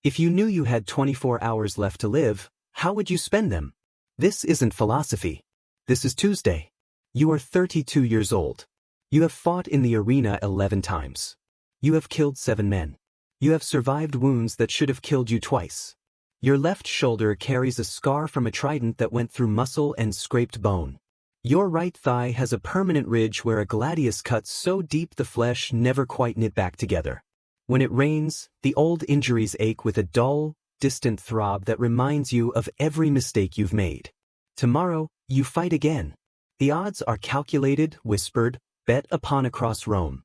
If you knew you had 24 hours left to live, how would you spend them? This isn't philosophy. This is Tuesday. You are 32 years old. You have fought in the arena 11 times. You have killed 7 men. You have survived wounds that should have killed you twice. Your left shoulder carries a scar from a trident that went through muscle and scraped bone. Your right thigh has a permanent ridge where a gladius cut so deep the flesh never quite knit back together. When it rains, the old injuries ache with a dull, distant throb that reminds you of every mistake you've made. Tomorrow, you fight again. The odds are calculated, whispered, bet upon across Rome.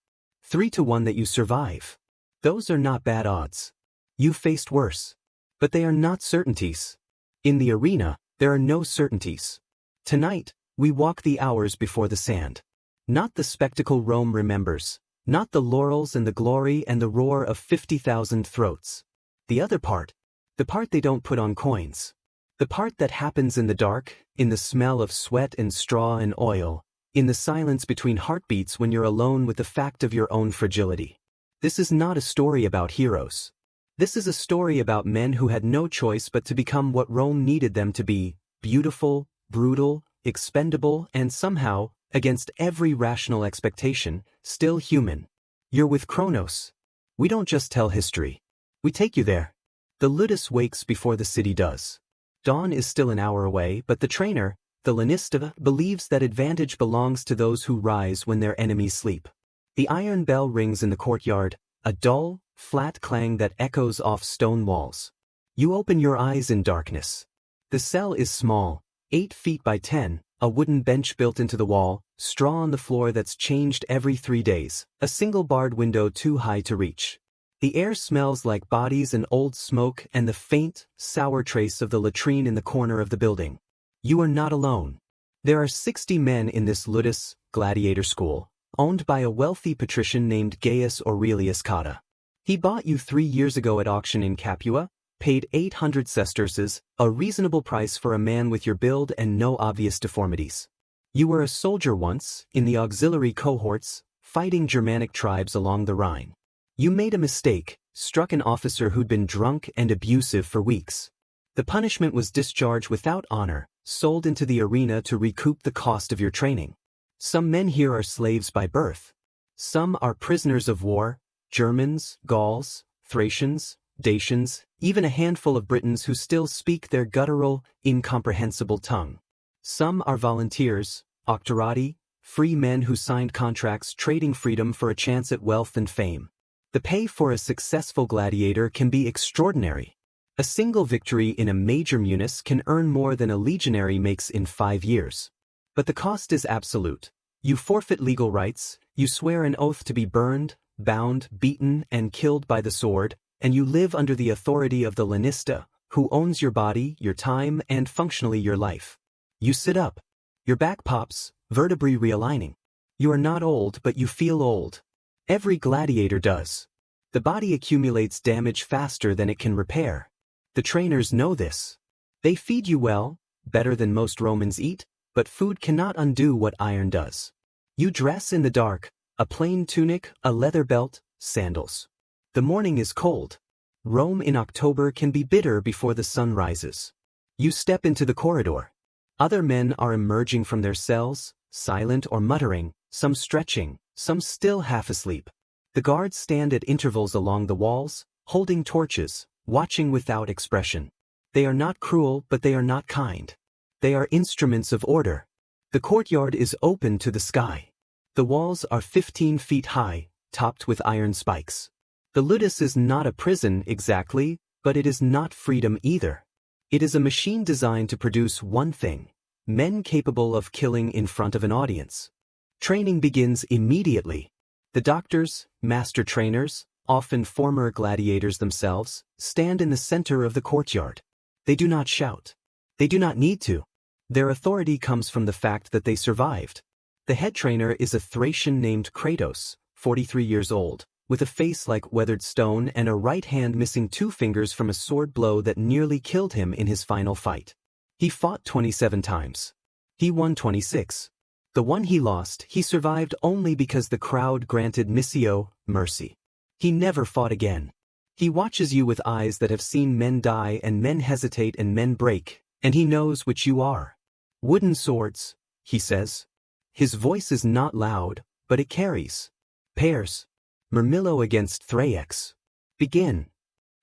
3-1 that you survive. Those are not bad odds. You've faced worse. But they are not certainties. In the arena, there are no certainties. Tonight, we walk the hours before the sand. Not the spectacle Rome remembers. Not the laurels and the glory and the roar of 50,000 throats. The other part. The part they don't put on coins. The part that happens in the dark, in the smell of sweat and straw and oil, in the silence between heartbeats when you're alone with the fact of your own fragility. This is not a story about heroes. This is a story about men who had no choice but to become what Rome needed them to be: beautiful, brutal, expendable, and somehow, against every rational expectation, still human. You're with Kronos. We don't just tell history. We take you there. The ludus wakes before the city does. Dawn is still an hour away, but the trainer, the lanista, believes that advantage belongs to those who rise when their enemies sleep. The iron bell rings in the courtyard, a dull, flat clang that echoes off stone walls. You open your eyes in darkness. The cell is small, 8 feet by 10, a wooden bench built into the wall, straw on the floor that's changed every 3 days, a single barred window too high to reach. The air smells like bodies and old smoke and the faint, sour trace of the latrine in the corner of the building. You are not alone. There are 60 men in this ludus, gladiator school, owned by a wealthy patrician named Gaius Aurelius Cotta. He bought you 3 years ago at auction in Capua, paid 800 sesterces, a reasonable price for a man with your build and no obvious deformities. You were a soldier once, in the auxiliary cohorts, fighting Germanic tribes along the Rhine. You made a mistake, struck an officer who'd been drunk and abusive for weeks. The punishment was discharge without honor, sold into the arena to recoup the cost of your training. Some men here are slaves by birth. Some are prisoners of war, Germans, Gauls, Thracians, Dacians, even a handful of Britons who still speak their guttural, incomprehensible tongue. Some are volunteers, octorati, free men who signed contracts trading freedom for a chance at wealth and fame. The pay for a successful gladiator can be extraordinary. A single victory in a major munus can earn more than a legionary makes in 5 years. But the cost is absolute. You forfeit legal rights, you swear an oath to be burned, bound, beaten, and killed by the sword, and you live under the authority of the lanista, who owns your body, your time, and functionally your life. You sit up. Your back pops, vertebrae realigning. You are not old, but you feel old. Every gladiator does. The body accumulates damage faster than it can repair. The trainers know this. They feed you well, better than most Romans eat, but food cannot undo what iron does. You dress in the dark, a plain tunic, a leather belt, sandals. The morning is cold. Rome in October can be bitter before the sun rises. You step into the corridor. Other men are emerging from their cells, silent or muttering, some stretching, some still half asleep. The guards stand at intervals along the walls, holding torches, watching without expression. They are not cruel, but they are not kind. They are instruments of order. The courtyard is open to the sky. The walls are 15 feet high, topped with iron spikes. The ludus is not a prison exactly, but it is not freedom either. It is a machine designed to produce one thing: men capable of killing in front of an audience. Training begins immediately. The doctors, master trainers, often former gladiators themselves, stand in the center of the courtyard. They do not shout. They do not need to. Their authority comes from the fact that they survived. The head trainer is a Thracian named Kratos, 43 years old, with a face like weathered stone and a right hand missing 2 fingers from a sword blow that nearly killed him in his final fight. He fought 27 times. He won 26. The one he lost, he survived only because the crowd granted missio, mercy. He never fought again. He watches you with eyes that have seen men die and men hesitate and men break, and he knows which you are. Wooden swords, he says. His voice is not loud, but it carries. Pairs. Murmillo against Thraex. Begin.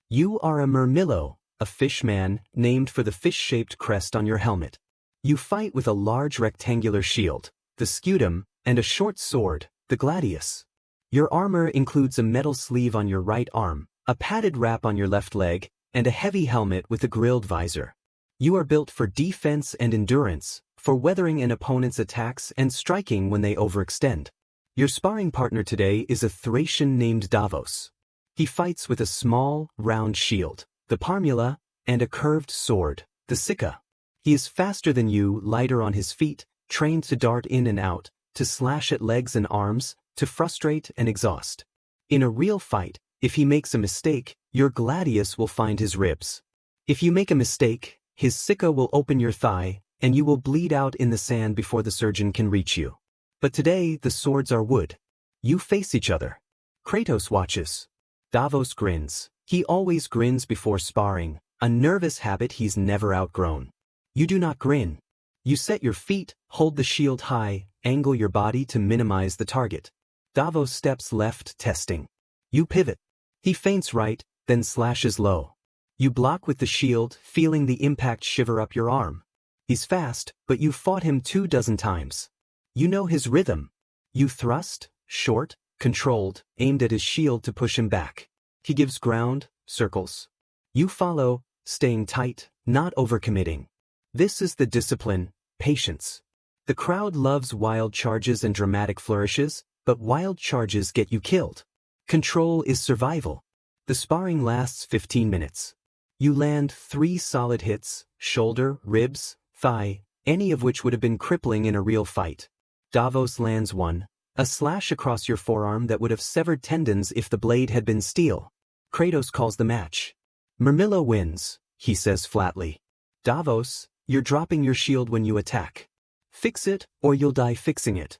You are a Murmillo, a fishman, named for the fish-shaped crest on your helmet. You fight with a large rectangular shield, the scutum, and a short sword, the gladius. Your armor includes a metal sleeve on your right arm, a padded wrap on your left leg, and a heavy helmet with a grilled visor. You are built for defense and endurance, for weathering an opponent's attacks and striking when they overextend. Your sparring partner today is a Thracian named Davos. He fights with a small, round shield, the parmula, and a curved sword, the sicca. He is faster than you, lighter on his feet, trained to dart in and out, to slash at legs and arms, to frustrate and exhaust. In a real fight, if he makes a mistake, your gladius will find his ribs. If you make a mistake, his sicca will open your thigh, and you will bleed out in the sand before the surgeon can reach you. But today the swords are wood. You face each other. Kratos watches. Davos grins. He always grins before sparring, a nervous habit he's never outgrown. You do not grin. You set your feet, hold the shield high, angle your body to minimize the target. Davos steps left, testing. You pivot. He feints right, then slashes low. You block with the shield, feeling the impact shiver up your arm. He's fast, but you've fought him 24 times. You know his rhythm. You thrust, short, controlled, aimed at his shield to push him back. He gives ground, circles. You follow, staying tight, not overcommitting. This is the discipline, patience. The crowd loves wild charges and dramatic flourishes, but wild charges get you killed. Control is survival. The sparring lasts 15 minutes. You land 3 solid hits, shoulder, ribs, thigh, any of which would have been crippling in a real fight. Davos lands 1, a slash across your forearm that would have severed tendons if the blade had been steel. Kratos calls the match. Murmillo wins, he says flatly. Davos, you're dropping your shield when you attack. Fix it, or you'll die fixing it.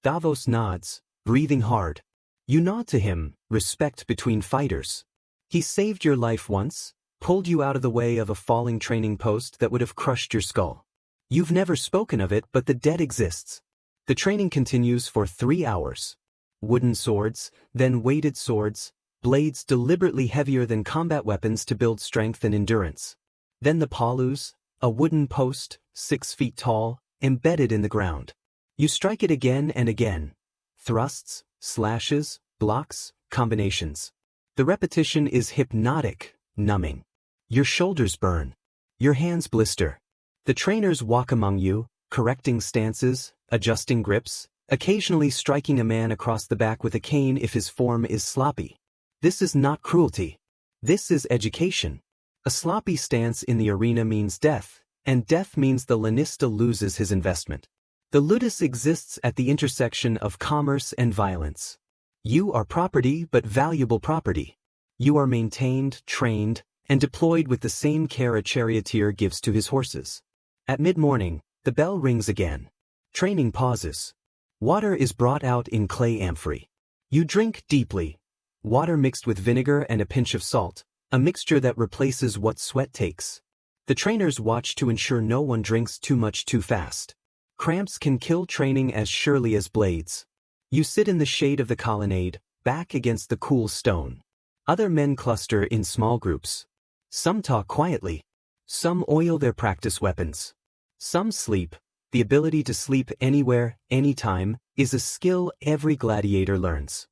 Davos nods, breathing hard. You nod to him, respect between fighters. He saved your life once, pulled you out of the way of a falling training post that would have crushed your skull. You've never spoken of it, but the debt exists. The training continues for 3 hours. Wooden swords, then weighted swords, blades deliberately heavier than combat weapons to build strength and endurance. Then the palus, a wooden post, 6 feet tall, embedded in the ground. You strike it again and again. Thrusts, slashes, blocks, combinations. The repetition is hypnotic, numbing. Your shoulders burn. Your hands blister. The trainers walk among you, correcting stances, adjusting grips, occasionally striking a man across the back with a cane if his form is sloppy. This is not cruelty. This is education. A sloppy stance in the arena means death, and death means the lanista loses his investment. The ludus exists at the intersection of commerce and violence. You are property, but valuable property. You are maintained, trained, and deployed with the same care a charioteer gives to his horses. At mid-morning, the bell rings again. Training pauses. Water is brought out in clay amphory. You drink deeply. Water mixed with vinegar and a pinch of salt, a mixture that replaces what sweat takes. The trainers watch to ensure no one drinks too much too fast. Cramps can kill training as surely as blades. You sit in the shade of the colonnade, back against the cool stone. Other men cluster in small groups. Some talk quietly. Some oil their practice weapons. Some sleep. The ability to sleep anywhere, anytime, is a skill every gladiator learns.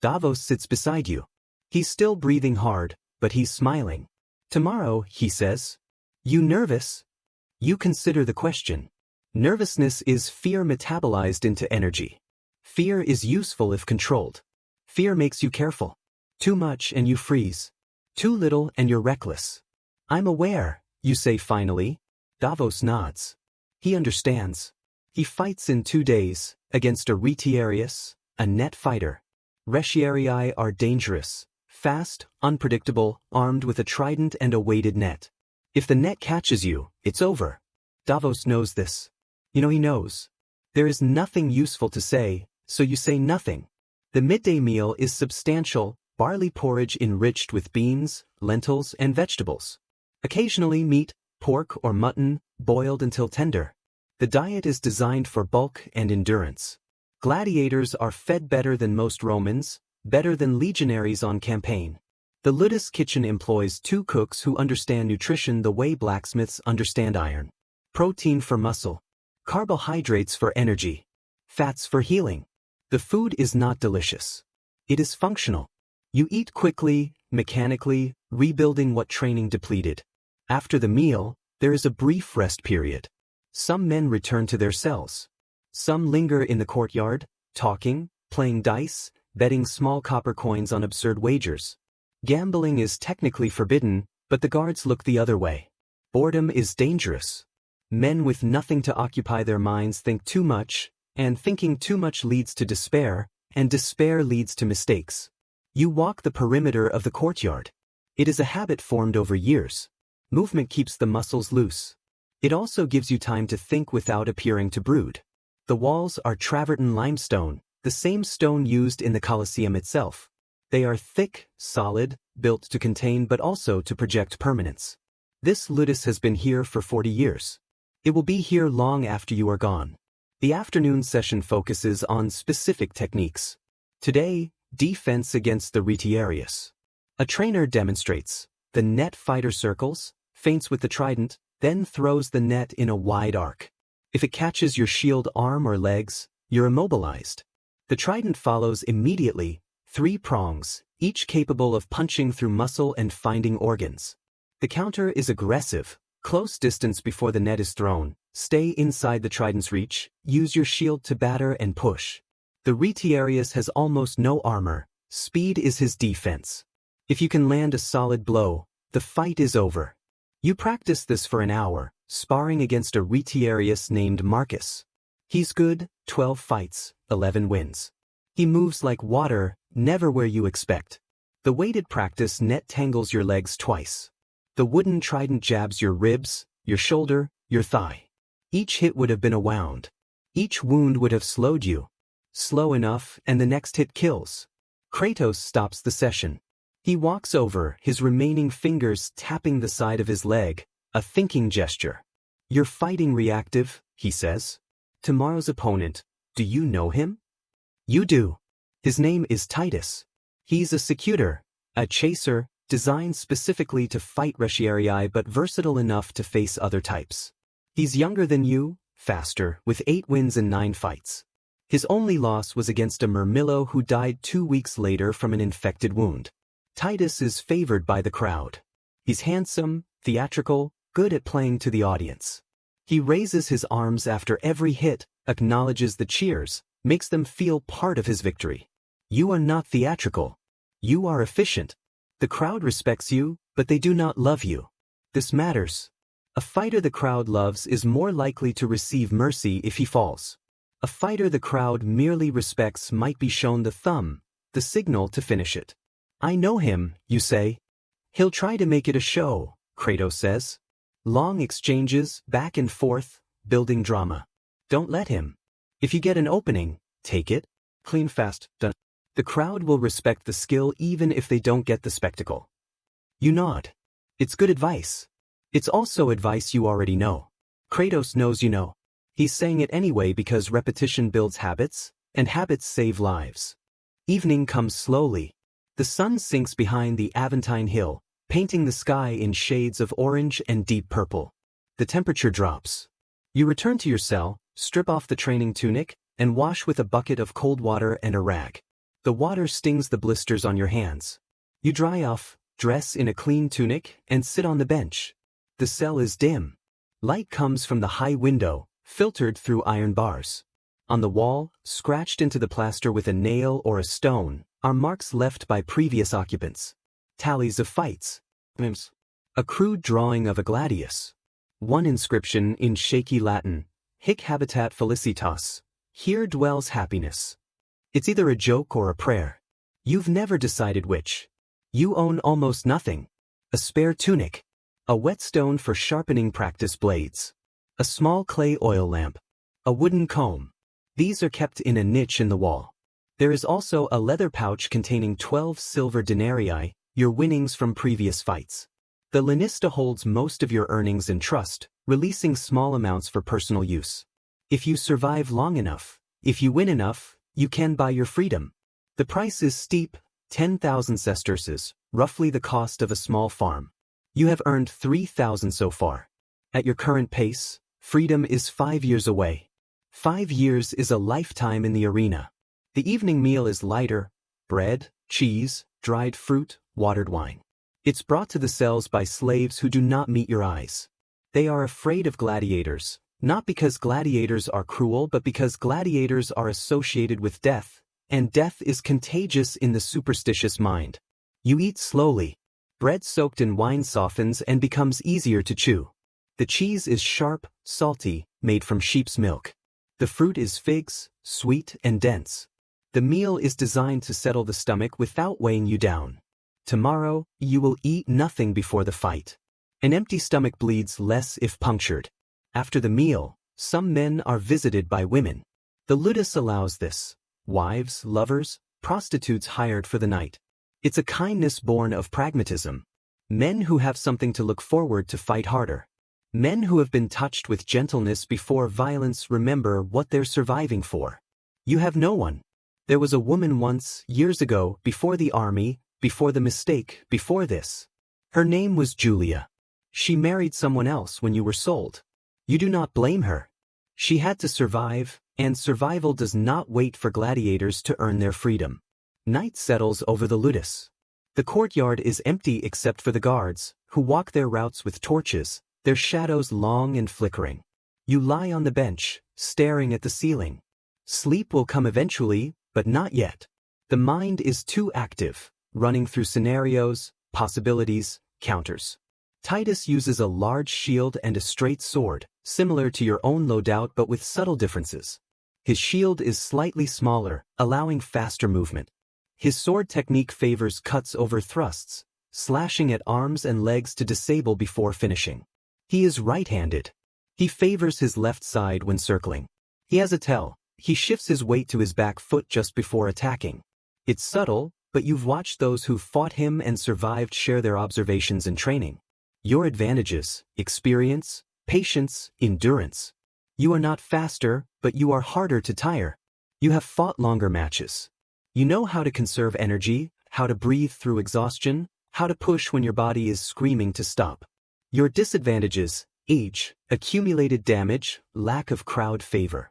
Davos sits beside you. He's still breathing hard, but he's smiling. Tomorrow, he says. You nervous? You consider the question. Nervousness is fear metabolized into energy. Fear is useful if controlled. Fear makes you careful. Too much and you freeze. Too little and you're reckless. I'm aware, you say finally. Davos nods. He understands. He fights in 2 days, against a retiarius, a net fighter. Retiarii are dangerous, fast, unpredictable, armed with a trident and a weighted net. If the net catches you, it's over. Davos knows this. He knows. There is nothing useful to say, so you say nothing. The midday meal is substantial, barley porridge enriched with beans, lentils, and vegetables. Occasionally meat, pork or mutton, boiled until tender. The diet is designed for bulk and endurance. Gladiators are fed better than most Romans, better than legionaries on campaign. The Ludus kitchen employs 2 cooks who understand nutrition the way blacksmiths understand iron. Protein for muscle. Carbohydrates for energy. Fats for healing. The food is not delicious. It is functional. You eat quickly, mechanically, rebuilding what training depleted. After the meal, there is a brief rest period. Some men return to their cells. Some linger in the courtyard, talking, playing dice, betting small copper coins on absurd wagers. Gambling is technically forbidden, but the guards look the other way. Boredom is dangerous. Men with nothing to occupy their minds think too much, and thinking too much leads to despair, and despair leads to mistakes. You walk the perimeter of the courtyard. It is a habit formed over years. Movement keeps the muscles loose. It also gives you time to think without appearing to brood. The walls are travertine limestone, the same stone used in the Colosseum itself. They are thick, solid, built to contain but also to project permanence. This ludus has been here for 40 years. It will be here long after you are gone. The afternoon session focuses on specific techniques. Today, defense against the retiarius. A trainer demonstrates. The net fighter circles, feints with the trident, then throws the net in a wide arc. If it catches your shield arm or legs, you're immobilized. The trident follows immediately, 3 prongs, each capable of punching through muscle and finding organs. The counter is aggressive, close distance before the net is thrown, stay inside the trident's reach, use your shield to batter and push. The retiarius has almost no armor, speed is his defense. If you can land a solid blow, the fight is over. You practice this for an hour, sparring against a retiarius named Marcus. He's good, 12 fights, 11 wins. He moves like water, never where you expect. The weighted practice net tangles your legs twice. The wooden trident jabs your ribs, your shoulder, your thigh. Each hit would have been a wound. Each wound would have slowed you. Slow enough, and the next hit kills. Kratos stops the session. He walks over, his remaining fingers tapping the side of his leg, a thinking gesture. You're fighting reactive, he says. Tomorrow's opponent, do you know him? You do. His name is Titus. He's a secutor, a chaser, designed specifically to fight retiarii but versatile enough to face other types. He's younger than you, faster, with 8 wins and 9 fights. His only loss was against a Murmillo who died 2 weeks later from an infected wound. Titus is favored by the crowd. He's handsome, theatrical, good at playing to the audience. He raises his arms after every hit, acknowledges the cheers, makes them feel part of his victory. You are not theatrical. You are efficient. The crowd respects you, but they do not love you. This matters. A fighter the crowd loves is more likely to receive mercy if he falls. A fighter the crowd merely respects might be shown the thumb, the signal to finish it. I know him, you say. He'll try to make it a show, Kratos says. Long exchanges, back and forth, building drama. Don't let him. If you get an opening, take it. Clean fast, done. The crowd will respect the skill even if they don't get the spectacle. You nod. It's good advice. It's also advice you already know. Kratos knows you know. He's saying it anyway because repetition builds habits, and habits save lives. Evening comes slowly. The sun sinks behind the Aventine Hill, painting the sky in shades of orange and deep purple. The temperature drops. You return to your cell, strip off the training tunic, and wash with a bucket of cold water and a rag. The water stings the blisters on your hands. You dry off, dress in a clean tunic, and sit on the bench. The cell is dim. Light comes from the high window, filtered through iron bars. On the wall, scratched into the plaster with a nail or a stone, are marks left by previous occupants. Tallies of fights. A crude drawing of a gladius. One inscription in shaky Latin, Hic habitat felicitas, here dwells happiness. It's either a joke or a prayer. You've never decided which. You own almost nothing. A spare tunic. A whetstone for sharpening practice blades. A small clay oil lamp. A wooden comb. These are kept in a niche in the wall. There is also a leather pouch containing 12 silver denarii, your winnings from previous fights. The lanista holds most of your earnings in trust, releasing small amounts for personal use. If you survive long enough, if you win enough, you can buy your freedom. The price is steep, 10,000 sesterces, roughly the cost of a small farm. You have earned 3,000 so far. At your current pace, freedom is 5 years away. 5 years is a lifetime in the arena. The evening meal is lighter: bread, cheese, dried fruit, watered wine. It's brought to the cells by slaves who do not meet your eyes. They are afraid of gladiators, not because gladiators are cruel but because gladiators are associated with death, and death is contagious in the superstitious mind. You eat slowly. Bread soaked in wine softens and becomes easier to chew. The cheese is sharp, salty, made from sheep's milk. The fruit is figs, sweet and dense. The meal is designed to settle the stomach without weighing you down. Tomorrow, you will eat nothing before the fight. An empty stomach bleeds less if punctured. After the meal, some men are visited by women. The ludus allows this. Wives, lovers, prostitutes hired for the night. It's a kindness born of pragmatism. Men who have something to look forward to fight harder. Men who have been touched with gentleness before violence remember what they're surviving for. You have no one. There was a woman once, years ago, before the army, before the mistake, before this. Her name was Julia. She married someone else when you were sold. You do not blame her. She had to survive, and survival does not wait for gladiators to earn their freedom. Night settles over the ludus. The courtyard is empty except for the guards, who walk their routes with torches, their shadows long and flickering. You lie on the bench, staring at the ceiling. Sleep will come eventually, but not yet. The mind is too active, running through scenarios, possibilities, counters. Titus uses a large shield and a straight sword, similar to your own loadout but with subtle differences. His shield is slightly smaller, allowing faster movement. His sword technique favors cuts over thrusts, slashing at arms and legs to disable before finishing. He is right-handed. He favors his left side when circling. He has a tell. He shifts his weight to his back foot just before attacking. It's subtle, but you've watched those who fought him and survived share their observations and training. Your advantages: experience, patience, endurance. You are not faster, but you are harder to tire. You have fought longer matches. You know how to conserve energy, how to breathe through exhaustion, how to push when your body is screaming to stop. Your disadvantages: age, accumulated damage, lack of crowd favor.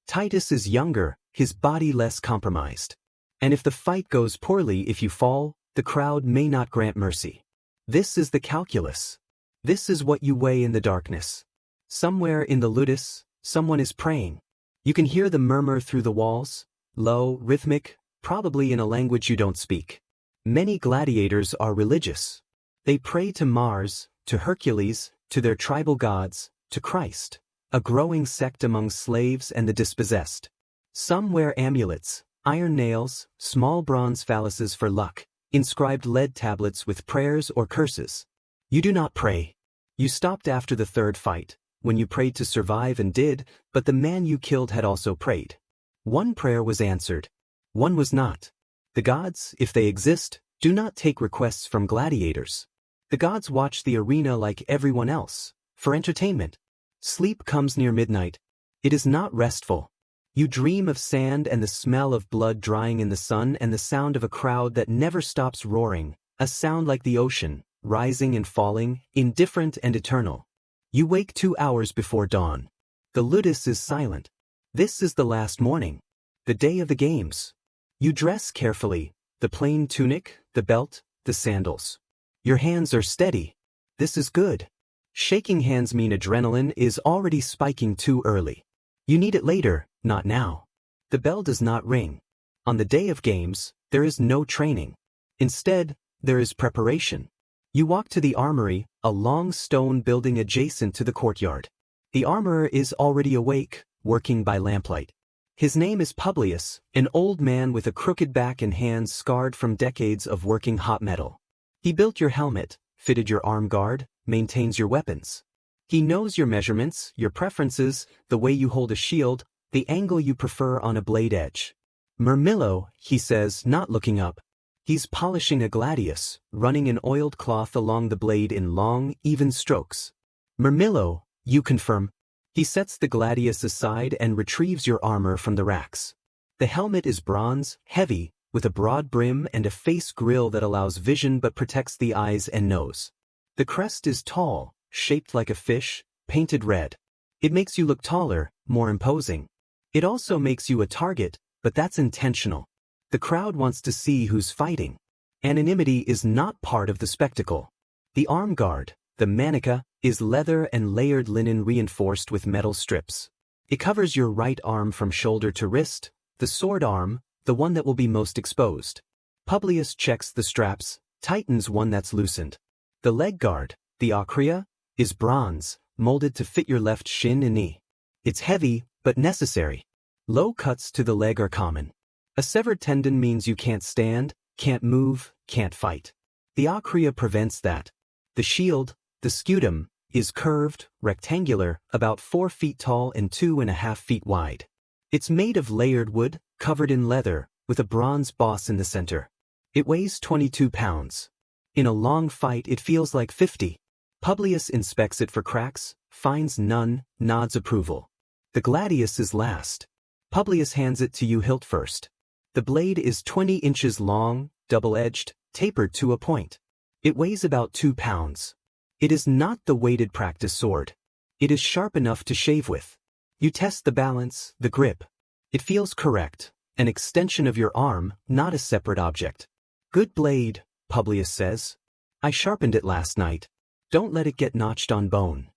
Titus is younger, his body less compromised. And if the fight goes poorly, if you fall, the crowd may not grant mercy. This is the calculus. This is what you weigh in the darkness. Somewhere in the ludus, someone is praying. You can hear the murmur through the walls, low, rhythmic, probably in a language you don't speak. Many gladiators are religious. They pray to Mars, to Hercules, to their tribal gods, to Christ, a growing sect among slaves and the dispossessed. Some wear amulets, iron nails, small bronze phalluses for luck, inscribed lead tablets with prayers or curses. You do not pray. You stopped after the third fight, when you prayed to survive and did, but the man you killed had also prayed. One prayer was answered. One was not. The gods, if they exist, do not take requests from gladiators. The gods watch the arena like everyone else, for entertainment. Sleep comes near midnight. It is not restful. You dream of sand and the smell of blood drying in the sun and the sound of a crowd that never stops roaring, a sound like the ocean, rising and falling, indifferent and eternal. You wake 2 hours before dawn. The ludus is silent. This is the last morning, the day of the games. You dress carefully, the plain tunic, the belt, the sandals. Your hands are steady. This is good. Shaking hands mean adrenaline is already spiking too early. You need it later, not now. The bell does not ring. On the day of games, there is no training. Instead, there is preparation. You walk to the armory, a long stone building adjacent to the courtyard. The armorer is already awake, working by lamplight. His name is Publius, an old man with a crooked back and hands scarred from decades of working hot metal. He built your helmet, fitted your arm guard, maintains your weapons. He knows your measurements, your preferences, the way you hold a shield, the angle you prefer on a blade edge. Murmillo, he says, not looking up. He's polishing a gladius, running an oiled cloth along the blade in long, even strokes. Murmillo, you confirm? He sets the gladius aside and retrieves your armor from the racks. The helmet is bronze, heavy, with a broad brim and a face grill that allows vision but protects the eyes and nose. The crest is tall, shaped like a fish, painted red. It makes you look taller, more imposing. It also makes you a target, but that's intentional. The crowd wants to see who's fighting. Anonymity is not part of the spectacle. The arm guard, the manica, is leather and layered linen reinforced with metal strips. It covers your right arm from shoulder to wrist, the sword arm, the one that will be most exposed. Publius checks the straps, tightens one that's loosened. The leg guard, the acria, is bronze, molded to fit your left shin and knee. It's heavy, but necessary. Low cuts to the leg are common. A severed tendon means you can't stand, can't move, can't fight. The acria prevents that. The shield, the scutum, is curved, rectangular, about 4 feet tall and 2.5 feet wide. It's made of layered wood, covered in leather, with a bronze boss in the center. It weighs 22 pounds. In a long fight it feels like 50. Publius inspects it for cracks, finds none, nods approval. The gladius is last. Publius hands it to you hilt first. The blade is 20 inches long, double-edged, tapered to a point. It weighs about 2 pounds. It is not the weighted practice sword. It is sharp enough to shave with. You test the balance, the grip. It feels correct, an extension of your arm, not a separate object. Good blade, Publius says. I sharpened it last night. Don't let it get notched on bone.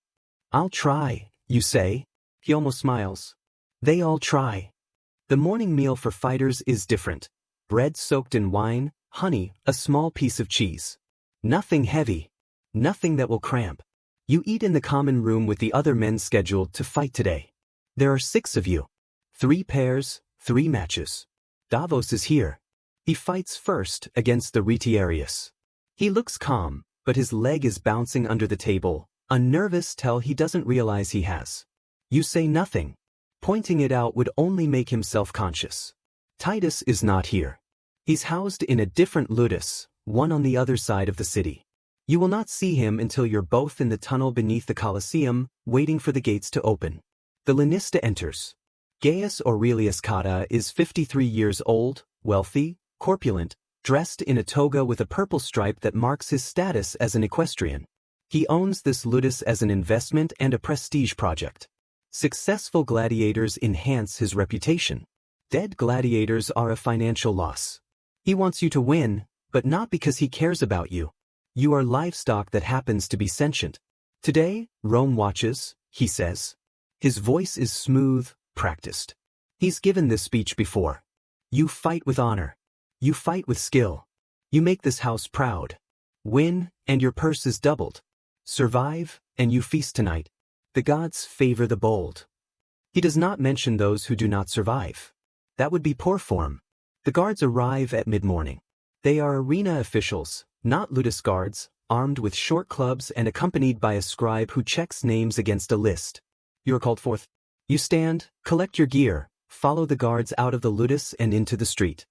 I'll try, you say. He almost smiles. They all try. The morning meal for fighters is different. Bread soaked in wine, honey, a small piece of cheese. Nothing heavy. Nothing that will cramp. You eat in the common room with the other men scheduled to fight today. There are 6 of you. 3 pairs, 3 matches. Davos is here. He fights first against the Retiarius. He looks calm, but his leg is bouncing under the table, a nervous tell he doesn't realize he has. You say nothing. Pointing it out would only make him self-conscious. Titus is not here. He's housed in a different ludus, one on the other side of the city. You will not see him until you're both in the tunnel beneath the Colosseum, waiting for the gates to open. The Lanista enters. Gaius Aurelius Cotta is 53 years old, wealthy, corpulent, dressed in a toga with a purple stripe that marks his status as an equestrian. He owns this ludus as an investment and a prestige project. Successful gladiators enhance his reputation. Dead gladiators are a financial loss. He wants you to win, but not because he cares about you. You are livestock that happens to be sentient. Today, Rome watches, he says. His voice is smooth, practiced. He's given this speech before. You fight with honor. You fight with skill. You make this house proud. Win, and your purse is doubled. Survive, and you feast tonight. The gods favor the bold. He does not mention those who do not survive. That would be poor form. The guards arrive at mid-morning. They are arena officials, not ludus guards, armed with short clubs and accompanied by a scribe who checks names against a list. You are called forth. You stand, collect your gear, follow the guards out of the ludus and into the street.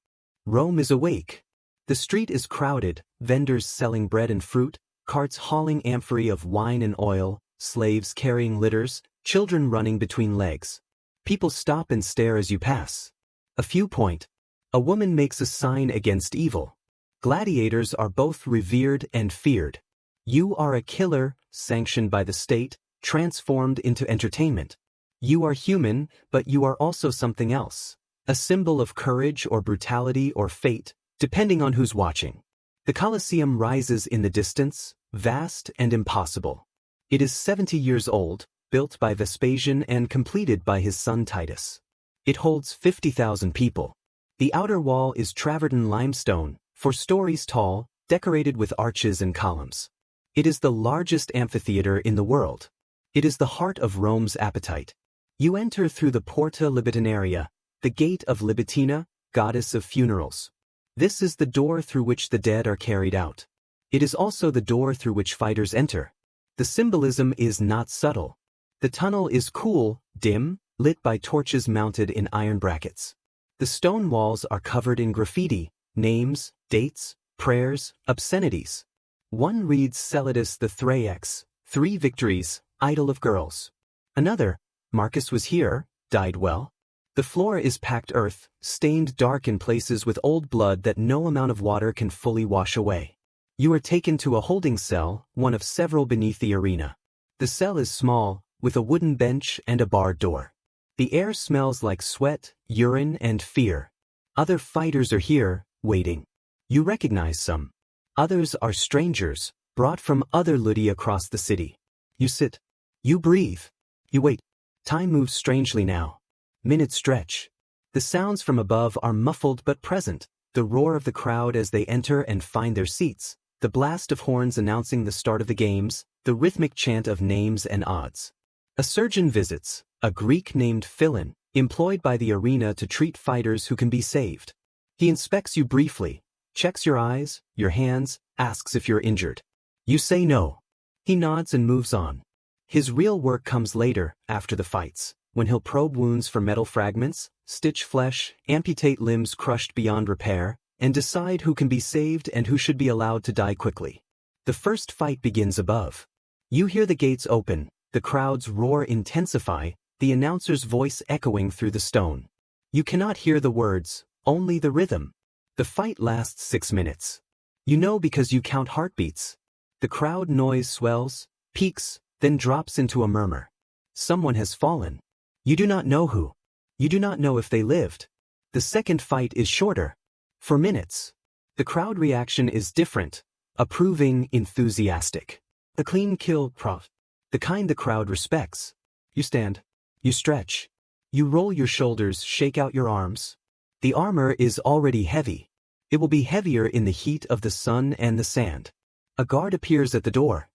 Rome is awake. The street is crowded, vendors selling bread and fruit, carts hauling amphorae of wine and oil, slaves carrying litters, children running between legs. People stop and stare as you pass. A few point. A woman makes a sign against evil. Gladiators are both revered and feared. You are a killer, sanctioned by the state, transformed into entertainment. You are human, but you are also something else. A symbol of courage or brutality or fate, depending on who's watching. The Colosseum rises in the distance, vast and impossible. It is 70 years old, built by Vespasian and completed by his son Titus. It holds 50,000 people. The outer wall is travertine limestone, 4 stories tall, decorated with arches and columns. It is the largest amphitheater in the world. It is the heart of Rome's appetite. You enter through the Porta Libitinaria, the gate of Libitina, goddess of funerals. This is the door through which the dead are carried out. It is also the door through which fighters enter. The symbolism is not subtle. The tunnel is cool, dim, lit by torches mounted in iron brackets. The stone walls are covered in graffiti, names, dates, prayers, obscenities. One reads Celadus the Thraex, 3 victories, idol of girls. Another, Marcus was here, died well. The floor is packed earth, stained dark in places with old blood that no amount of water can fully wash away. You are taken to a holding cell, one of several beneath the arena. The cell is small, with a wooden bench and a barred door. The air smells like sweat, urine, and fear. Other fighters are here, waiting. You recognize some. Others are strangers, brought from other ludi across the city. You sit. You breathe. You wait. Time moves strangely now. Minutes stretch. The sounds from above are muffled but present, the roar of the crowd as they enter and find their seats, the blast of horns announcing the start of the games, the rhythmic chant of names and odds. A surgeon visits, a Greek named Philon, employed by the arena to treat fighters who can be saved. He inspects you briefly, checks your eyes, your hands, asks if you're injured. You say no. He nods and moves on. His real work comes later, after the fights, when he'll probe wounds for metal fragments, stitch flesh, amputate limbs crushed beyond repair, and decide who can be saved and who should be allowed to die quickly. The first fight begins above. You hear the gates open, the crowd's roar intensify, the announcer's voice echoing through the stone. You cannot hear the words, only the rhythm. The fight lasts 6 minutes. You know because you count heartbeats. The crowd noise swells, peaks, then drops into a murmur. Someone has fallen. You do not know who. You do not know if they lived. The second fight is shorter. For minutes. The crowd reaction is different. Approving, enthusiastic. A clean kill, prof. The kind the crowd respects. You stand. You stretch. You roll your shoulders, shake out your arms. The armor is already heavy. It will be heavier in the heat of the sun and the sand. A guard appears at the door.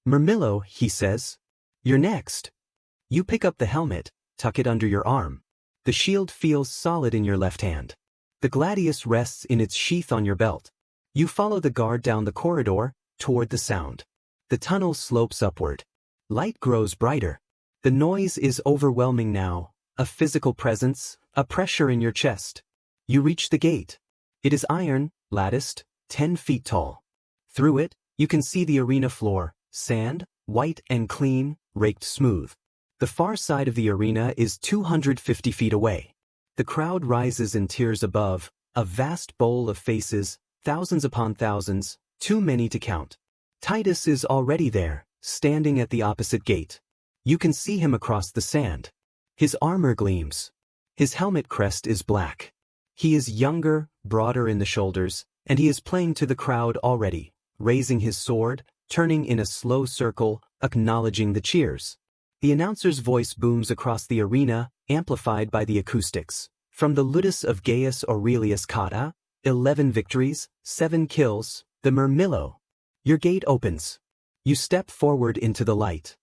Murmillo, he says. You're next. You pick up the helmet, tuck it under your arm. The shield feels solid in your left hand. The gladius rests in its sheath on your belt. You follow the guard down the corridor, toward the sound. The tunnel slopes upward. Light grows brighter. The noise is overwhelming now, a physical presence, a pressure in your chest. You reach the gate. It is iron, latticed, 10 feet tall. Through it, you can see the arena floor, sand, white and clean, raked smooth. The far side of the arena is 250 feet away. The crowd rises in tiers above, a vast bowl of faces, thousands upon thousands, too many to count. Titus is already there, standing at the opposite gate. You can see him across the sand. His armor gleams. His helmet crest is black. He is younger, broader in the shoulders, and he is playing to the crowd already, raising his sword, turning in a slow circle, acknowledging the cheers. The announcer's voice booms across the arena, amplified by the acoustics. From the ludus of Gaius Aurelius Cotta, 11 victories, 7 kills, the Murmillo. Your gate opens. You step forward into the light.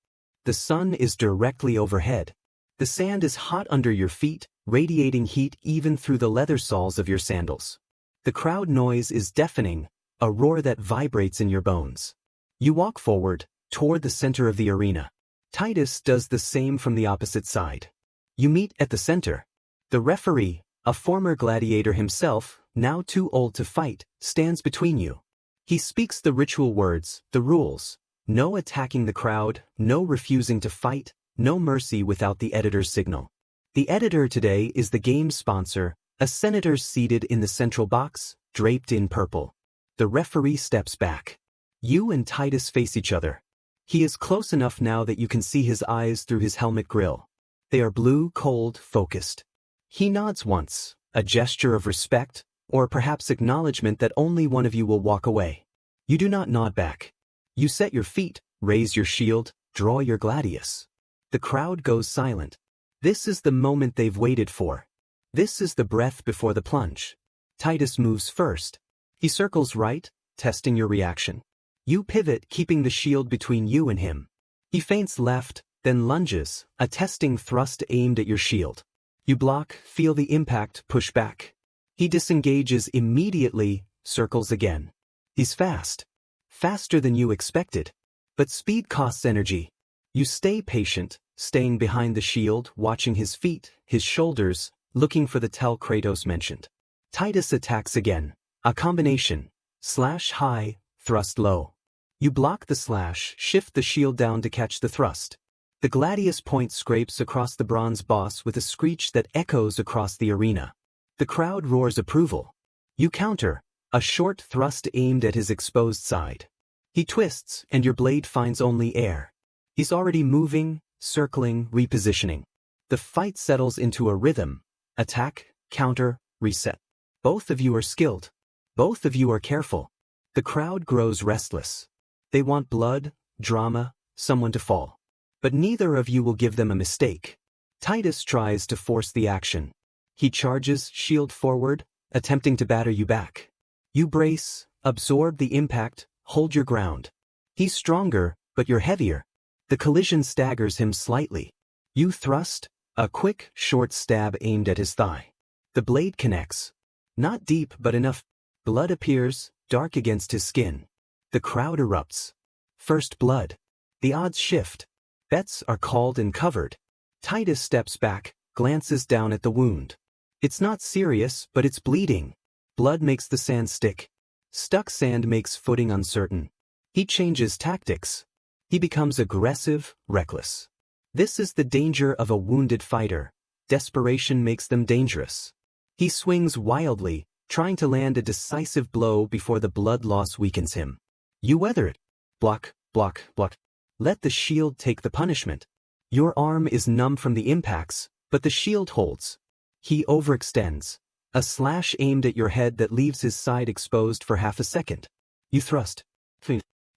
The sun is directly overhead. The sand is hot under your feet, radiating heat even through the leather soles of your sandals. The crowd noise is deafening, a roar that vibrates in your bones. You walk forward, toward the center of the arena. Titus does the same from the opposite side. You meet at the center. The referee, a former gladiator himself, now too old to fight, stands between you. He speaks the ritual words, the rules. No attacking the crowd, no refusing to fight, no mercy without the editor's signal. The editor today is the game's sponsor, a senator seated in the central box, draped in purple. The referee steps back. You and Titus face each other. He is close enough now that you can see his eyes through his helmet grill. They are blue, cold, focused. He nods once, a gesture of respect, or perhaps acknowledgement that only one of you will walk away. You do not nod back. You set your feet, raise your shield, draw your gladius. The crowd goes silent. This is the moment they've waited for. This is the breath before the plunge. Titus moves first. He circles right, testing your reaction. You pivot, keeping the shield between you and him. He feints left, then lunges, a testing thrust aimed at your shield. You block, feel the impact, push back. He disengages immediately, circles again. He's fast. Faster than you expected. But speed costs energy. You stay patient, staying behind the shield, watching his feet, his shoulders, looking for the tell Kratos mentioned. Titus attacks again. A combination. Slash high, thrust low. You block the slash, shift the shield down to catch the thrust. The Gladius point scrapes across the bronze boss with a screech that echoes across the arena. The crowd roars approval. You counter. A short thrust aimed at his exposed side. He twists, and your blade finds only air. He's already moving, circling, repositioning. The fight settles into a rhythm. Attack, counter, reset. Both of you are skilled. Both of you are careful. The crowd grows restless. They want blood, drama, someone to fall. But neither of you will give them a mistake. Titus tries to force the action. He charges, shield forward, attempting to batter you back. You brace, absorb the impact, hold your ground. He's stronger, but you're heavier. The collision staggers him slightly. You thrust, a quick, short stab aimed at his thigh. The blade connects. Not deep but enough. Blood appears, dark against his skin. The crowd erupts. First blood. The odds shift. Bets are called and covered. Titus steps back, glances down at the wound. It's not serious, but it's bleeding. Blood makes the sand stick. Stuck sand makes footing uncertain. He changes tactics. He becomes aggressive, reckless. This is the danger of a wounded fighter. Desperation makes them dangerous. He swings wildly, trying to land a decisive blow before the blood loss weakens him. You weather it. Block, block, block. Let the shield take the punishment. Your arm is numb from the impacts, but the shield holds. He overextends. A slash aimed at your head that leaves his side exposed for half a second. You thrust.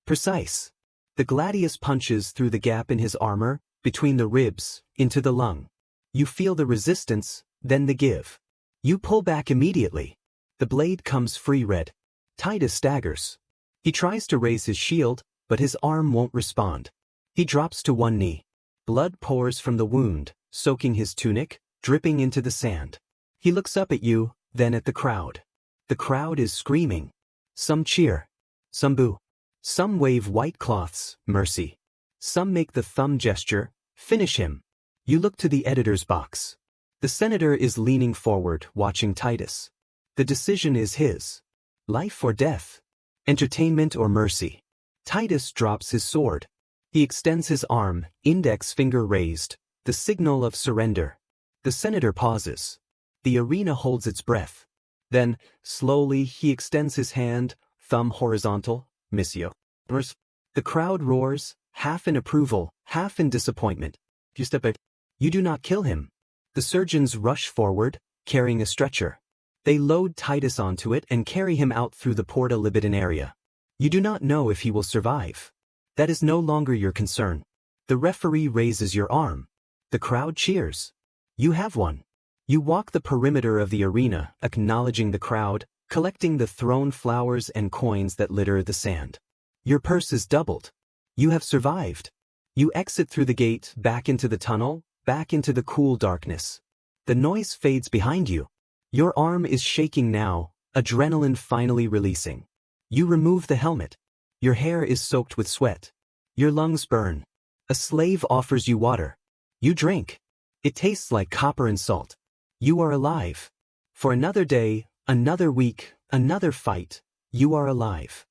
Precise. The Gladius punches through the gap in his armor, between the ribs, into the lung. You feel the resistance, then the give. You pull back immediately. The blade comes free red. Titus staggers. He tries to raise his shield, but his arm won't respond. He drops to one knee. Blood pours from the wound, soaking his tunic, dripping into the sand. He looks up at you, then at the crowd. The crowd is screaming. Some cheer. Some boo. Some wave white cloths, mercy. Some make the thumb gesture, finish him. You look to the editor's box. The senator is leaning forward, watching Titus. The decision is his. Life or death. Entertainment or mercy. Titus drops his sword. He extends his arm, index finger raised, the signal of surrender. The senator pauses. The arena holds its breath. Then, slowly, he extends his hand, thumb horizontal, missio. The crowd roars, half in approval, half in disappointment. You step back. You do not kill him. The surgeons rush forward, carrying a stretcher. They load Titus onto it and carry him out through the Porta Libitum area. You do not know if he will survive. That is no longer your concern. The referee raises your arm. The crowd cheers. You have one. You walk the perimeter of the arena, acknowledging the crowd, collecting the thrown flowers and coins that litter the sand. Your purse is doubled. You have survived. You exit through the gate, back into the tunnel, back into the cool darkness. The noise fades behind you. Your arm is shaking now, adrenaline finally releasing. You remove the helmet. Your hair is soaked with sweat. Your lungs burn. A slave offers you water. You drink. It tastes like copper and salt. You are alive. For another day, another week, another fight, you are alive.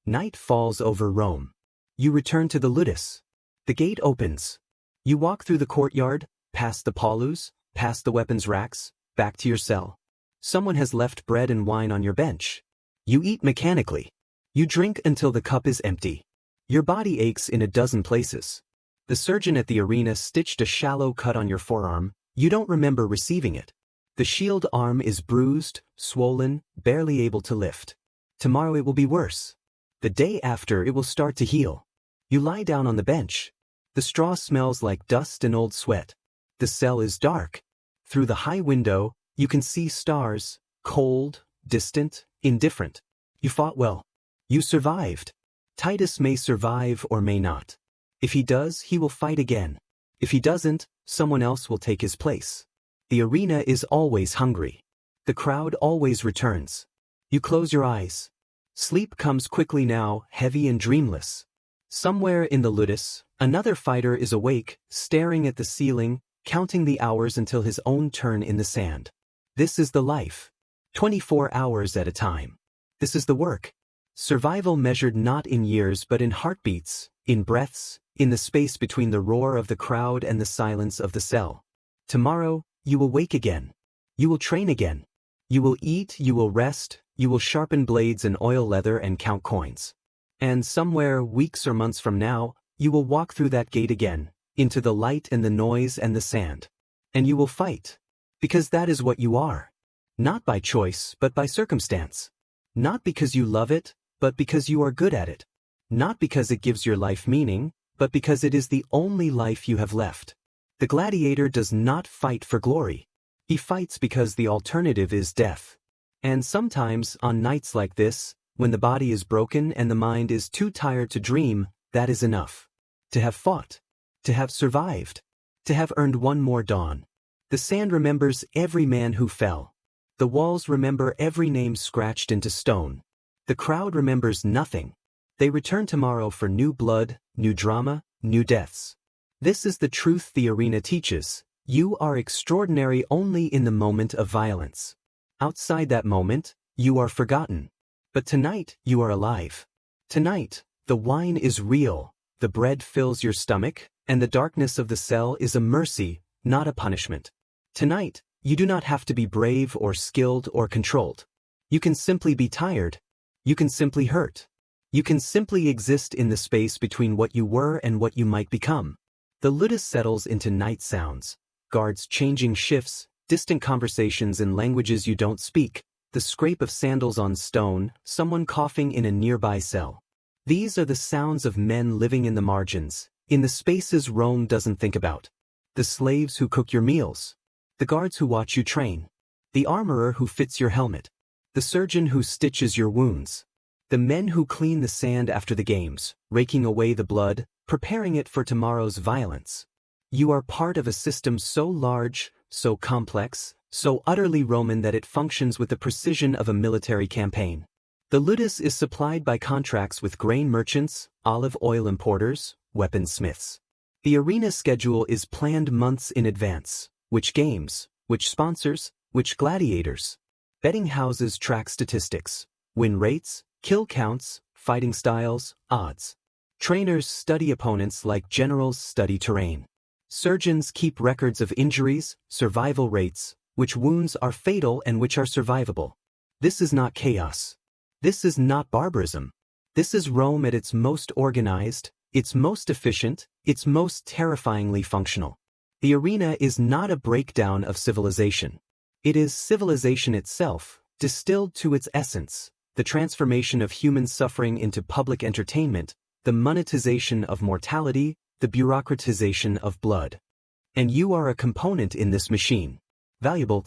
Night falls over Rome. You return to the Ludus. The gate opens. You walk through the courtyard, past the paulus, past the weapons racks, back to your cell. Someone has left bread and wine on your bench. You eat mechanically. You drink until the cup is empty. Your body aches in a dozen places. The surgeon at the arena stitched a shallow cut on your forearm. You don't remember receiving it. The shield arm is bruised, swollen, barely able to lift. Tomorrow it will be worse. The day after it will start to heal. You lie down on the bench. The straw smells like dust and old sweat. The cell is dark. Through the high window, you can see stars, cold, distant, indifferent. You fought well. You survived. Titus may survive or may not. If he does, he will fight again. If he doesn't, someone else will take his place. The arena is always hungry. The crowd always returns. You close your eyes. Sleep comes quickly now, heavy and dreamless. Somewhere in the Ludus, another fighter is awake, staring at the ceiling, counting the hours until his own turn in the sand. This is the life. 24 hours at a time. This is the work. Survival measured not in years but in heartbeats, in breaths, in the space between the roar of the crowd and the silence of the cell. Tomorrow, you will wake again. You will train again. You will eat, you will rest, you will sharpen blades and oil leather and count coins. And somewhere, weeks or months from now, you will walk through that gate again, into the light and the noise and the sand. And you will fight. Because that is what you are. Not by choice, but by circumstance. Not because you love it, but because you are good at it. Not because it gives your life meaning, but because it is the only life you have left. The gladiator does not fight for glory. He fights because the alternative is death. And sometimes, on nights like this, when the body is broken and the mind is too tired to dream, that is enough. To have fought. To have survived. To have earned one more dawn. The sand remembers every man who fell. The walls remember every name scratched into stone. The crowd remembers nothing. They return tomorrow for new blood, new drama, new deaths. This is the truth the arena teaches. You are extraordinary only in the moment of violence. Outside that moment, you are forgotten. But tonight, you are alive. Tonight, the wine is real, the bread fills your stomach, and the darkness of the cell is a mercy, not a punishment. Tonight, you do not have to be brave or skilled or controlled. You can simply be tired. You can simply hurt. You can simply exist in the space between what you were and what you might become. The ludus settles into night sounds, guards changing shifts, distant conversations in languages you don't speak, the scrape of sandals on stone, someone coughing in a nearby cell. These are the sounds of men living in the margins, in the spaces Rome doesn't think about. The slaves who cook your meals. The guards who watch you train. The armorer who fits your helmet. The surgeon who stitches your wounds. The men who clean the sand after the games, raking away the blood, preparing it for tomorrow's violence. You are part of a system so large, so complex, so utterly Roman that it functions with the precision of a military campaign. The ludus is supplied by contracts with grain merchants, olive oil importers, weaponsmiths. The arena schedule is planned months in advance. Which games, which sponsors, which gladiators. Betting houses track statistics, win rates, kill counts, fighting styles, odds. Trainers study opponents like generals study terrain. Surgeons keep records of injuries, survival rates, which wounds are fatal and which are survivable. This is not chaos. This is not barbarism. This is Rome at its most organized, its most efficient, its most terrifyingly functional. The arena is not a breakdown of civilization. It is civilization itself, distilled to its essence, the transformation of human suffering into public entertainment, the monetization of mortality, the bureaucratization of blood. And you are a component in this machine. Valuable,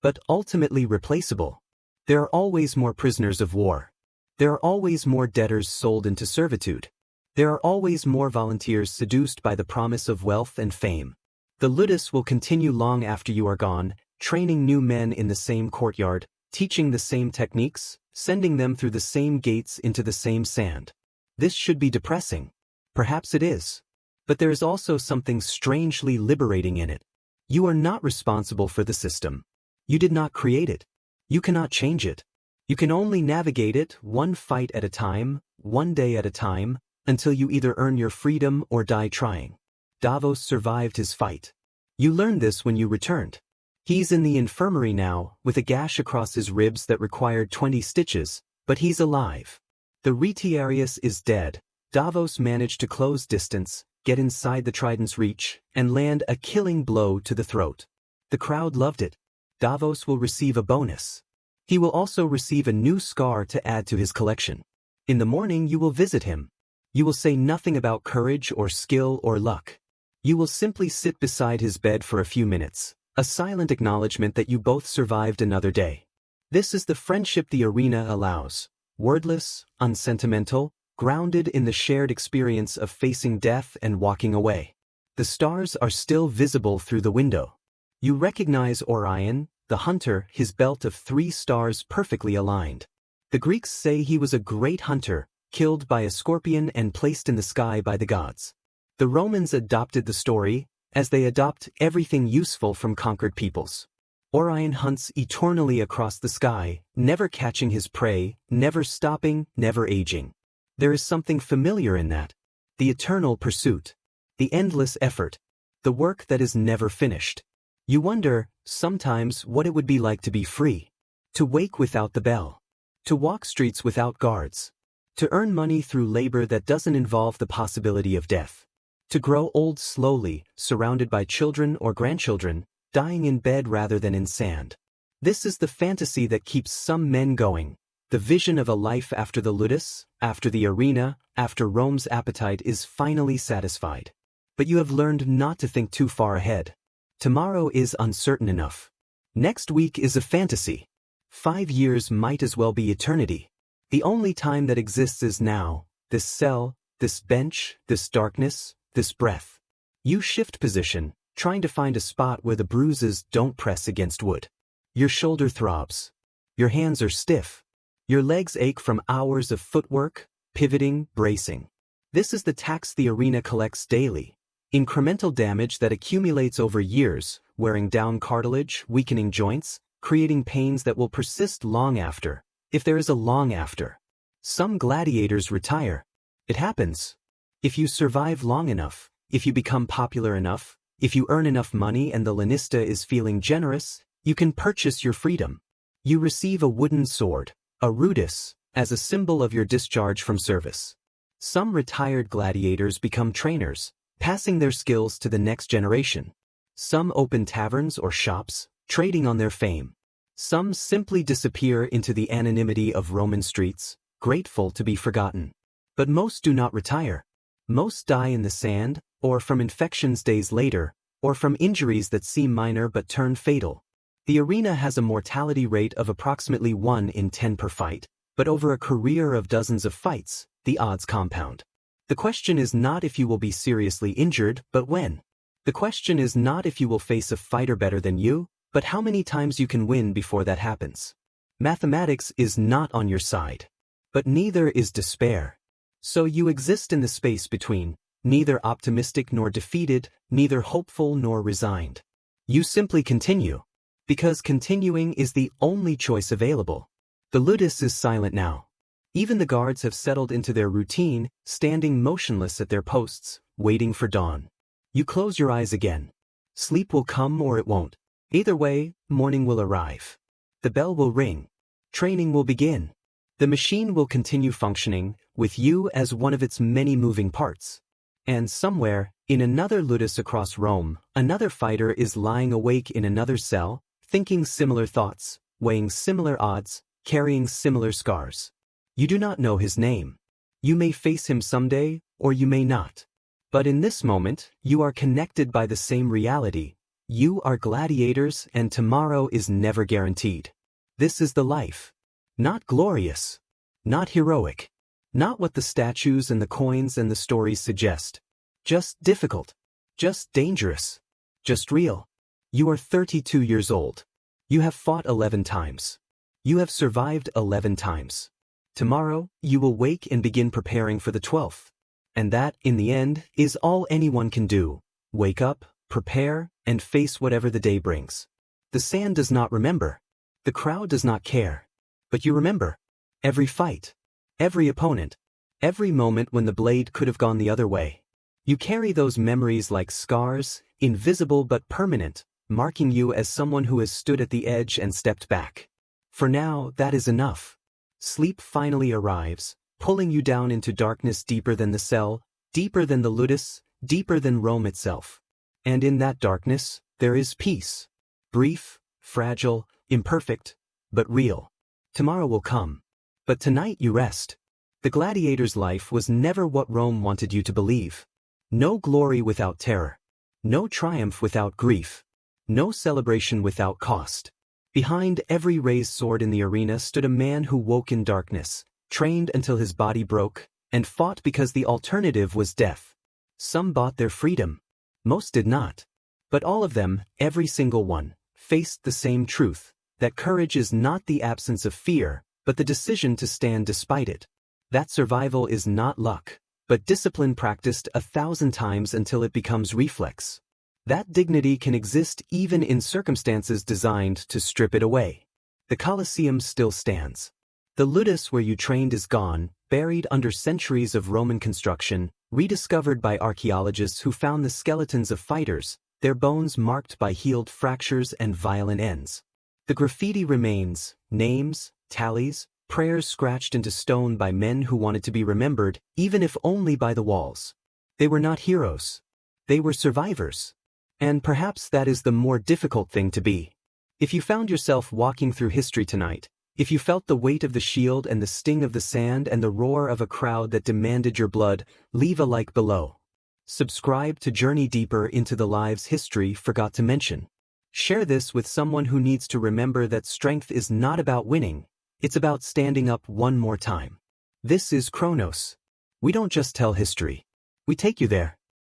but ultimately replaceable. There are always more prisoners of war. There are always more debtors sold into servitude. There are always more volunteers seduced by the promise of wealth and fame. The ludus will continue long after you are gone, training new men in the same courtyard, teaching the same techniques, sending them through the same gates into the same sand. This should be depressing. Perhaps it is. But there is also something strangely liberating in it. You are not responsible for the system. You did not create it. You cannot change it. You can only navigate it one fight at a time, one day at a time, until you either earn your freedom or die trying. Davos survived his fight. You learned this when you returned. He's in the infirmary now, with a gash across his ribs that required 20 stitches, but he's alive. The retiarius is dead. Davos managed to close distance, get inside the trident's reach, and land a killing blow to the throat. The crowd loved it. Davos will receive a bonus. He will also receive a new scar to add to his collection. In the morning you will visit him. You will say nothing about courage or skill or luck. You will simply sit beside his bed for a few minutes, a silent acknowledgement that you both survived another day. This is the friendship the arena allows, wordless, unsentimental, grounded in the shared experience of facing death and walking away. The stars are still visible through the window. You recognize Orion, the hunter, his belt of 3 stars perfectly aligned. The Greeks say he was a great hunter, killed by a scorpion and placed in the sky by the gods. The Romans adopted the story, as they adopt everything useful from conquered peoples. Orion hunts eternally across the sky, never catching his prey, never stopping, never aging. There is something familiar in that. The eternal pursuit. The endless effort. The work that is never finished. You wonder, sometimes, what it would be like to be free. To wake without the bell. To walk streets without guards. To earn money through labor that doesn't involve the possibility of death. To grow old slowly, surrounded by children or grandchildren, dying in bed rather than in sand. This is the fantasy that keeps some men going. The vision of a life after the ludus, after the arena, after Rome's appetite is finally satisfied. But you have learned not to think too far ahead. Tomorrow is uncertain enough. Next week is a fantasy. 5 years might as well be eternity. The only time that exists is now, this cell, this bench, this darkness, this breath. You shift position, trying to find a spot where the bruises don't press against wood. Your shoulder throbs. Your hands are stiff. Your legs ache from hours of footwork, pivoting, bracing. This is the tax the arena collects daily. Incremental damage that accumulates over years, wearing down cartilage, weakening joints, creating pains that will persist long after, if there is a long after. Some gladiators retire. It happens. If you survive long enough, if you become popular enough, if you earn enough money and the lanista is feeling generous, you can purchase your freedom. You receive a wooden sword, a rudis, as a symbol of your discharge from service. Some retired gladiators become trainers, passing their skills to the next generation. Some open taverns or shops, trading on their fame. Some simply disappear into the anonymity of Roman streets, grateful to be forgotten. But most do not retire. Most die in the sand, or from infections days later, or from injuries that seem minor but turn fatal. The arena has a mortality rate of approximately 1 in 10 per fight, but over a career of dozens of fights, the odds compound. The question is not if you will be seriously injured, but when. The question is not if you will face a fighter better than you, but how many times you can win before that happens. Mathematics is not on your side. But neither is despair. So you exist in the space between, neither optimistic nor defeated, neither hopeful nor resigned. You simply continue. Because continuing is the only choice available. The ludus is silent now. Even the guards have settled into their routine, standing motionless at their posts, waiting for dawn. You close your eyes again. Sleep will come or it won't. Either way, morning will arrive. The bell will ring. Training will begin. The machine will continue functioning, with you as one of its many moving parts. And somewhere, in another ludus across Rome, another fighter is lying awake in another cell, thinking similar thoughts, weighing similar odds, carrying similar scars. You do not know his name. You may face him someday, or you may not. But in this moment, you are connected by the same reality. You are gladiators, and tomorrow is never guaranteed. This is the life. Not glorious. Not heroic. Not what the statues and the coins and the stories suggest. Just difficult. Just dangerous. Just real. You are 32 years old. You have fought 11 times. You have survived 11 times. Tomorrow, you will wake and begin preparing for the 12th. And that, in the end, is all anyone can do. Wake up, prepare, and face whatever the day brings. The sand does not remember. The crowd does not care. But you remember. Every fight. Every opponent. Every moment when the blade could have gone the other way. You carry those memories like scars, invisible but permanent, marking you as someone who has stood at the edge and stepped back. For now, that is enough. Sleep finally arrives, pulling you down into darkness deeper than the cell, deeper than the ludus, deeper than Rome itself. And in that darkness, there is peace. Brief, fragile, imperfect, but real. Tomorrow will come. But tonight you rest. The gladiator's life was never what Rome wanted you to believe. No glory without terror. No triumph without grief. No celebration without cost. Behind every raised sword in the arena stood a man who woke in darkness, trained until his body broke, and fought because the alternative was death. Some bought their freedom. Most did not. But all of them, every single one, faced the same truth, that courage is not the absence of fear, but the decision to stand despite it. That survival is not luck, but discipline practiced 1,000 times until it becomes reflex. That dignity can exist even in circumstances designed to strip it away. The Colosseum still stands. The ludus where you trained is gone, buried under centuries of Roman construction, rediscovered by archaeologists who found the skeletons of fighters, their bones marked by healed fractures and violent ends. The graffiti remains, names, tallies, prayers scratched into stone by men who wanted to be remembered, even if only by the walls. They were not heroes. They were survivors. And perhaps that is the more difficult thing to be. If you found yourself walking through history tonight, if you felt the weight of the shield and the sting of the sand and the roar of a crowd that demanded your blood, leave a like below. Subscribe to journey deeper into the lives history forgot to mention. Share this with someone who needs to remember that strength is not about winning, it's about standing up one more time. This is Chronos. We don't just tell history. We take you there.